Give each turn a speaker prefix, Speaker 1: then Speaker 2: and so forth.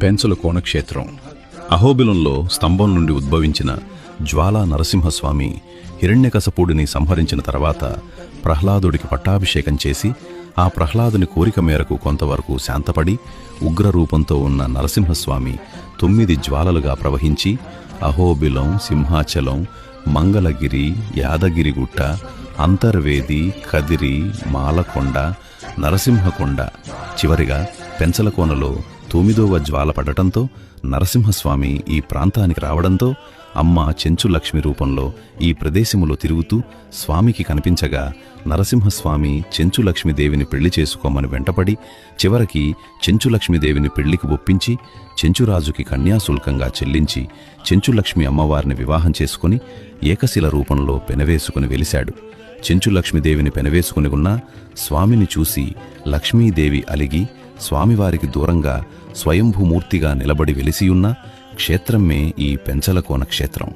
Speaker 1: పెంచల కోనక్షేత్రం. అహోబిలంలో స్తంభం నుండి ఉద్భవించిన జ్వాలా నరసింహస్వామి హిరణ్యకశపుడిని సంహరించిన తర్వాత ప్రహ్లాదుడికి పట్టాభిషేకం చేసి ఆ ప్రహ్లాదుని కోరిక మేరకు కొంతవరకు శాంతపడి ఉగ్రరూపంతో ఉన్న నరసింహస్వామి 9 జ్వాలలుగా ప్రవహించి అహోబిలం, సింహాచలం, మంగళగిరి, యాదగిరిగుట్ట, అంతర్వేది, కదిరి, మాలకొండ, నరసింహకొండ, చివరిగా పెంచలకోనలో 9వ జ్వాల పడటంతో నరసింహస్వామి ఈ ప్రాంతానికి రావడంతో అమ్మ చెంచులక్ష్మి రూపంలో ఈ ప్రదేశములో తిరుగుతూ స్వామికి కనిపించగా నరసింహస్వామి చెంచులక్ష్మీదేవిని పెళ్లి చేసుకోమని వెంటపడి చివరికి చెంచులక్ష్మీదేవిని పెళ్లికి ఒప్పించి చెంచురాజుకి కన్యాశుల్కంగా చెల్లించి చెంచులక్ష్మి అమ్మవారిని వివాహం చేసుకుని ఏకశిల రూపంలో పెనవేసుకుని వెలిశాడు. చెంచులక్ష్మీదేవిని పెనవేసుకుని ఉన్న స్వామిని చూసి లక్ష్మీదేవి అలిగి స్వామివారికి దూరంగా స్వయంభూమూర్తిగా నిలబడి వెలిసియున్న క్షేత్రమే ఈ పెంచలకోన క్షేత్రం.